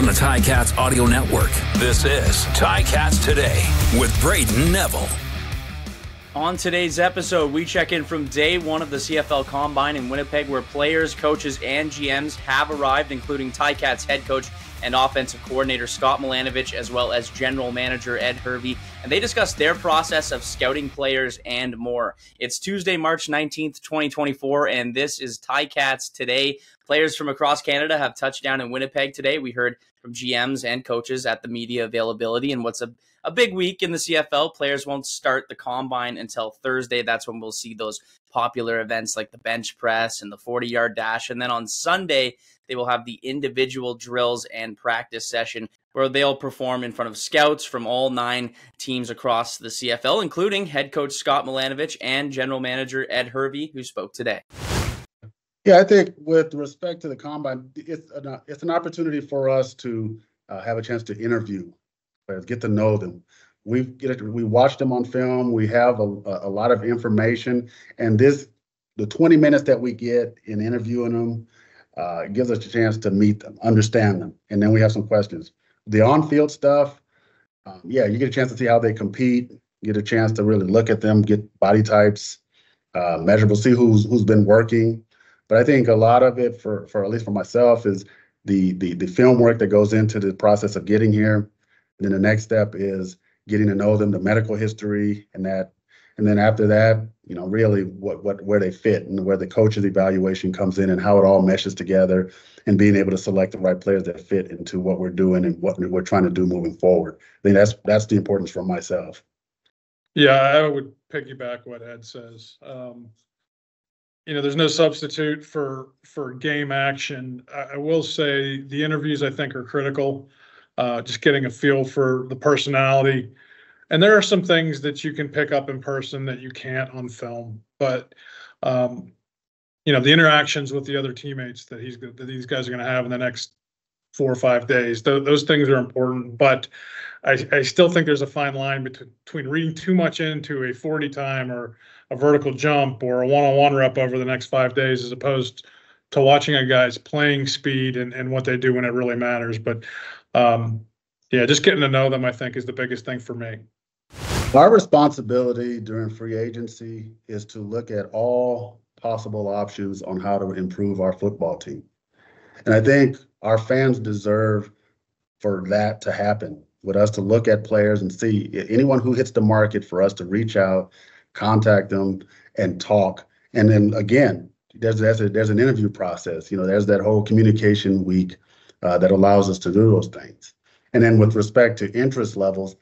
From the Ticats Audio Network, this is Ticats Today with Braden Neville. On today's episode, we check in from day one of the CFL Combine in Winnipeg, where players, coaches, and GMs have arrived, including Ticats head coach and offensive coordinator Scott Milanovich, as well as general manager Ed Hervey, and they discuss their process of scouting players and more. It's Tuesday, March 19th, 2024, and this is Ticats Today. Players from across Canada have touched down in Winnipeg today. We heard from GMs and coaches at the media availability, and what's a big week in the CFL. Players won't start the Combine until Thursday. That's when we'll see those popular events like the bench press and the 40-yard dash. And then on Sunday, they will have the individual drills and practice session where they'll perform in front of scouts from all 9 teams across the CFL, including head coach Scott Milanovich and general manager Ed Hervey, who spoke today. Yeah, I think with respect to the Combine, it's an opportunity for us to have a chance to interview players, get to know them. We watch them on film. We have a lot of information, and the 20 minutes that we get in interviewing them gives us a chance to meet them, understand them, and then we have some questions. The on-field stuff, you get a chance to see how they compete, get a chance to really look at them, get body types, measurable, see who's been working. But I think a lot of it, for at least for myself, is the film work that goes into the process of getting here. And then the next step is getting to know them, the medical history, and then after that, really where they fit and where the coach's evaluation comes in and how it all meshes together, and being able to select the right players that fit into what we're doing and what we're trying to do moving forward. I think that's the importance for myself. Yeah, I would piggyback what Ed says. There's no substitute for game action. I will say the interviews, I think, are critical. Just getting a feel for the personality. And there are some things that you can pick up in person that you can't on film. But, the interactions with the other teammates that these guys are going to have in the next 4 or 5 days, those things are important. But I still think there's a fine line between reading too much into a 40 time or a vertical jump or a one-on-one rep over the next 5 days, as opposed to watching a guy's playing speed and what they do when it really matters. But just getting to know them, I think, is the biggest thing for me. Our responsibility during free agency is to look at all possible options on how to improve our football team. And I think our fans deserve for that to happen, with us to look at players and see anyone who hits the market, for us to reach out, contact them, and talk. And then again, there's an interview process. There's that whole communication week that allows us to do those things. And then with respect to interest levels,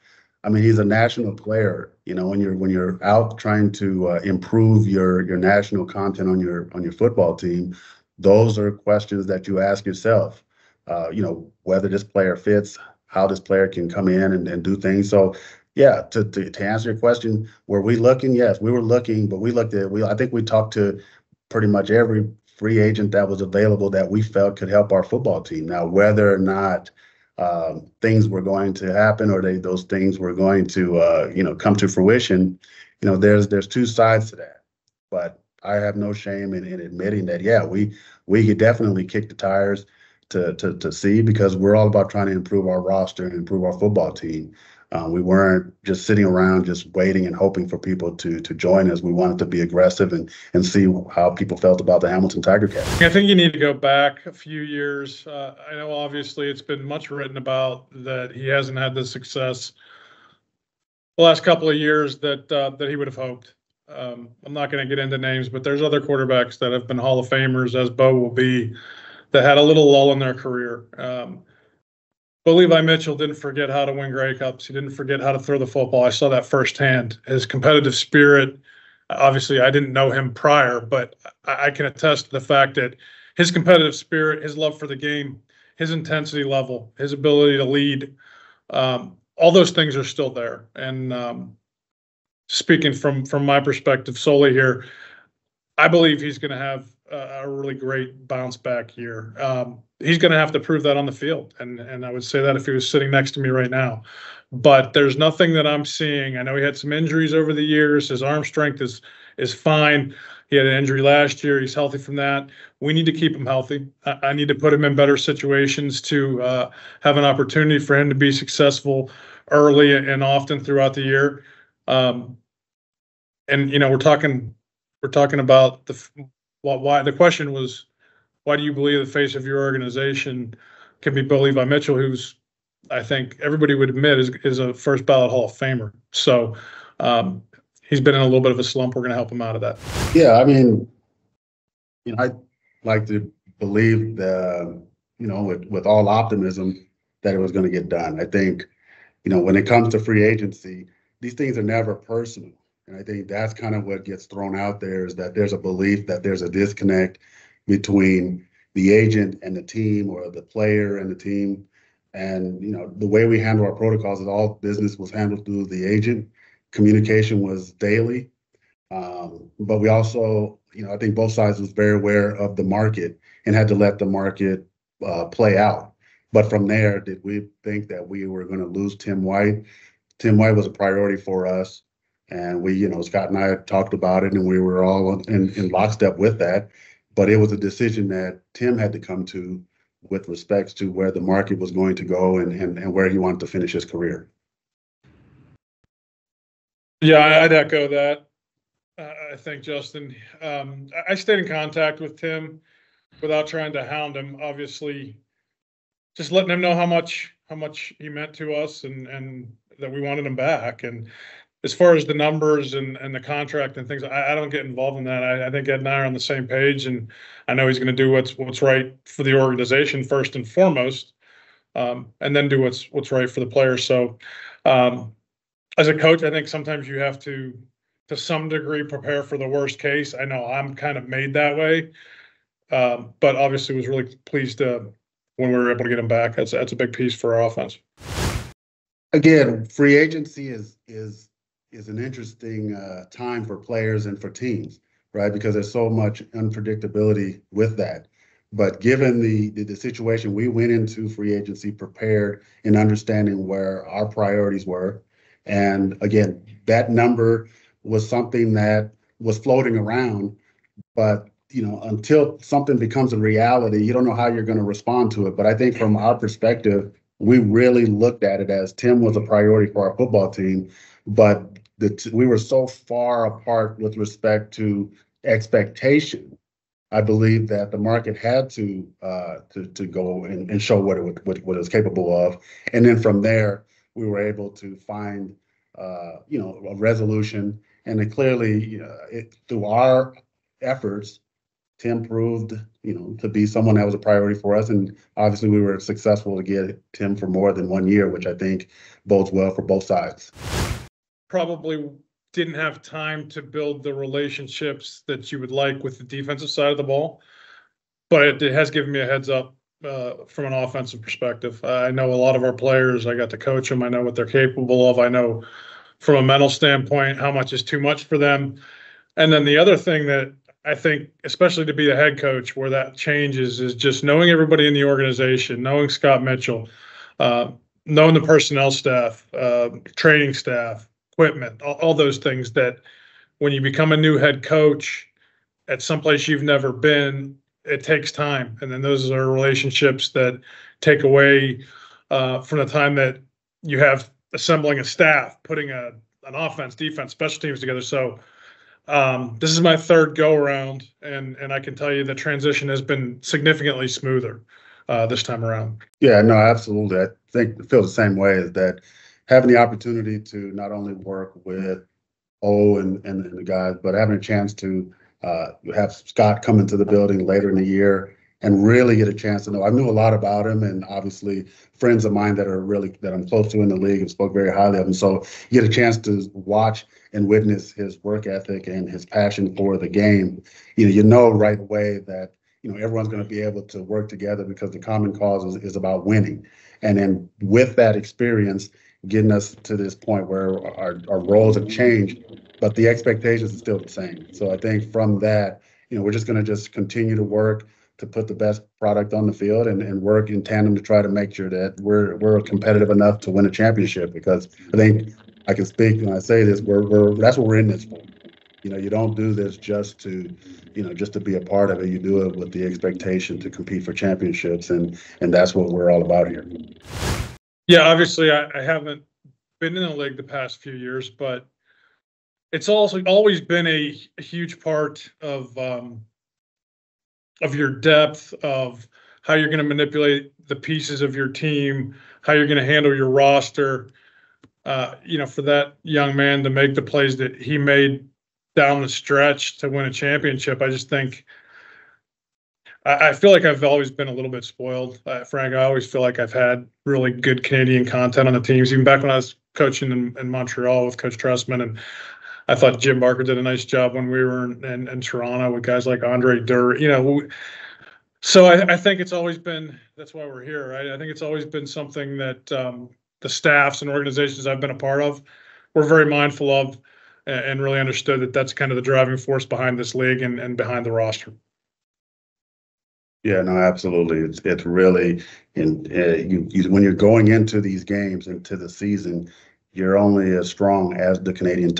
he's a national player. When you're out trying to improve your national content on your football team, those are questions that you ask yourself. Whether this player fits, how this player can come in and do things. So, yeah, to answer your question, were we looking? Yes, we were looking, but I think we talked to pretty much every free agent that was available that we felt could help our football team. Now, whether or not things were going to happen or those things were going to come to fruition, there's 2 sides to that. But I have no shame in admitting that, we could definitely kick the tires to see, because we're all about trying to improve our roster and improve our football team. We weren't just sitting around just waiting and hoping for people to join us. We wanted to be aggressive and see how people felt about the Hamilton Tiger Cats. I think you need to go back a few years. I know obviously it's been much written about that he hasn't had the success the last couple of years that he would have hoped. I'm not going to get into names, but there's other quarterbacks that have been Hall of Famers, as Bo will be, that had a little lull in their career. Bo Levi Mitchell didn't forget how to win Grey Cups. He didn't forget how to throw the football. I saw that firsthand. His competitive spirit, obviously I didn't know him prior, but I can attest to the fact that his competitive spirit, his love for the game, his intensity level, his ability to lead, all those things are still there. And speaking from my perspective solely here, I believe he's going to have a really great bounce back year. He's going to have to prove that on the field. And I would say that if he was sitting next to me right now. But there's nothing that I'm seeing. I know he had some injuries over the years. His arm strength is fine. He had an injury last year. He's healthy from that. We need to keep him healthy. I need to put him in better situations to have an opportunity for him to be successful early and often throughout the year. And we're talking about why the question was, why do you believe the face of your organization can be Bo Levi Mitchell, who's, I think everybody would admit, is a first ballot Hall of Famer. So he's been in a little bit of a slump. We're going to help him out of that. Yeah, I mean, I like to believe that, with all optimism that it was going to get done. I think, when it comes to free agency, these things are never personal. And I think that's kind of what gets thrown out there, is that there's a belief that there's a disconnect between the agent and the team, or the player and the team. And, the way we handle our protocols is all business was handled through the agent. Communication was daily. But we also, I think both sides was very aware of the market and had to let the market play out. But from there, did we think that we were going to lose Tim White? Tim White was a priority for us. And we, Scott and I had talked about it, and we were all in lockstep with that. But it was a decision that Tim had to come to with respects to where the market was going to go and where he wanted to finish his career. Yeah, I'd echo that. I think, Justin, I stayed in contact with Tim without trying to hound him. Obviously, just letting him know how much he meant to us and that we wanted him back. And as far as the numbers and the contract and things, I don't get involved in that. I think Ed and I are on the same page, and I know he's going to do what's right for the organization first and foremost, and then do what's right for the players. So, as a coach, I think sometimes you have to some degree, prepare for the worst case. I know I'm kind of made that way, but obviously was really pleased when we were able to get him back. That's a big piece for our offense. Again, free agency is an interesting time for players and for teams, right? Because there's so much unpredictability with that. But given the situation, we went into free agency prepared in understanding where our priorities were. And again, that number was something that was floating around, but until something becomes a reality, you don't know how you're going to respond to it. But I think from our perspective, we really looked at it as Tim was a priority for our football team, but we were so far apart with respect to expectation. I believe that the market had to go and show what it was capable of, and then from there we were able to find a resolution. And then clearly, through our efforts, Tim proved, to be someone that was a priority for us. And obviously we were successful to get Tim for more than 1 year, which I think bodes well for both sides. Probably didn't have time to build the relationships that you would like with the defensive side of the ball, but it has given me a heads up from an offensive perspective. I know a lot of our players. I got to coach them. I know what they're capable of. I know from a mental standpoint how much is too much for them. And then the other thing that I think, especially to be the head coach, where that changes is just knowing everybody in the organization, knowing Scott Mitchell, knowing the personnel staff, training staff, equipment, all those things that when you become a new head coach at someplace you've never been, it takes time. And then those are relationships that take away from the time that you have assembling a staff, putting an offense, defense, special teams together. So this is my third go around, and I can tell you the transition has been significantly smoother this time around. Yeah, no, absolutely. I feel the same way, is that having the opportunity to not only work with O and the guys, but having a chance to have Scott come into the building later in the year and really get a chance to know. I knew a lot about him, and obviously friends of mine that I'm close to in the league have spoke very highly of him. So you get a chance to watch and witness his work ethic and his passion for the game. You know right away that everyone's going to be able to work together because the common cause is about winning. And then with that experience, getting us to this point where our roles have changed, but the expectations are still the same. So I think from that, we're just going to just continue to work to put the best product on the field and work in tandem to try to make sure that we're competitive enough to win a championship, because I think I can speak when I say this, that's what we're in this for. You don't do this just to, just to be a part of it. You do it with the expectation to compete for championships, and that's what we're all about here. Yeah, obviously I haven't been in the league the past few years, but it's also always been a huge part of your depth, of how you're going to manipulate the pieces of your team, how you're going to handle your roster. For that young man to make the plays that he made down the stretch to win a championship, I just think I feel like I've always been a little bit spoiled, Frank. I always feel like I've had really good Canadian content on the teams, even back when I was coaching in Montreal with Coach Trustman. And I thought Jim Barker did a nice job when we were in Toronto with guys like Andre Dur. So I think it's always been, that's why we're here, right? I think it's always been something that the staffs and organizations I've been a part of were very mindful of and really understood that that's kind of the driving force behind this league and behind the roster. Yeah, no, absolutely. It's really, when you're going into these games, into the season, you're only as strong as the Canadian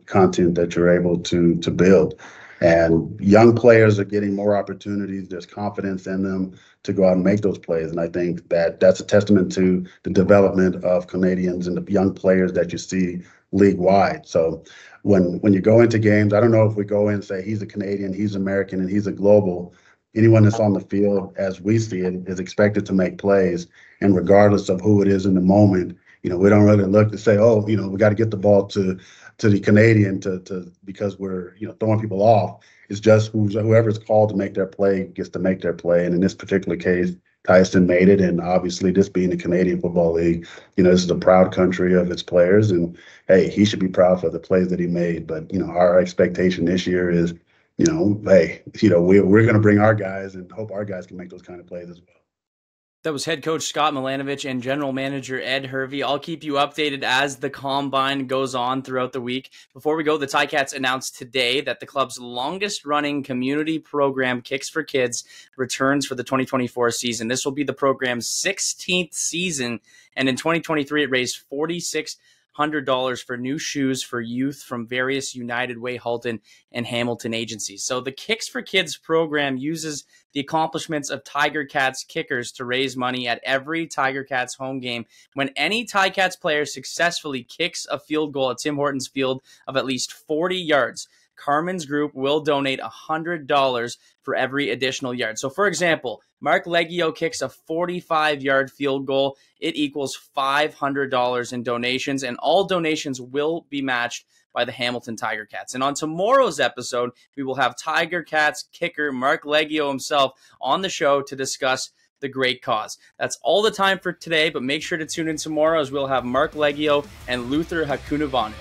content that you're able to build. And young players are getting more opportunities. There's confidence in them to go out and make those plays. And I think that's a testament to the development of Canadians and the young players that you see league-wide. So when you go into games, I don't know if we go in and say he's a Canadian, he's American, and he's a global. Anyone that's on the field, as we see it, is expected to make plays. And regardless of who it is in the moment, we don't really look to say, oh, we got to get the ball to the Canadian to because we're, throwing people off. It's just whoever's called to make their play gets to make their play. And in this particular case, Tyson made it. And obviously this being the Canadian Football League, this is a proud country of its players. And hey, he should be proud for the plays that he made. But, our expectation this year is, hey, we're going to bring our guys and hope our guys can make those kind of plays as well. That was head coach Scott Milanovich and general manager Ed Hervey. I'll keep you updated as the Combine goes on throughout the week. Before we go, the Ticats announced today that the club's longest-running community program, Kicks for Kids, returns for the 2024 season. This will be the program's 16th season, and in 2023, it raised $4,600 for new shoes for youth from various United Way, Halton, and Hamilton agencies. So the Kicks for Kids program uses the accomplishments of Tiger Cats kickers to raise money at every Tiger Cats home game. When any Ticats player successfully kicks a field goal at Tim Hortons Field of at least 40 yards, Carmen's group will donate $100 for every additional yard. So, for example, Mark Leggio kicks a 45-yard field goal. It equals $500 in donations, and all donations will be matched by the Hamilton Tiger Cats. And on tomorrow's episode, we will have Tiger Cats kicker Mark Leggio himself on the show to discuss the great cause. That's all the time for today, but make sure to tune in tomorrow as we'll have Mark Leggio and Luther Hakunavanu.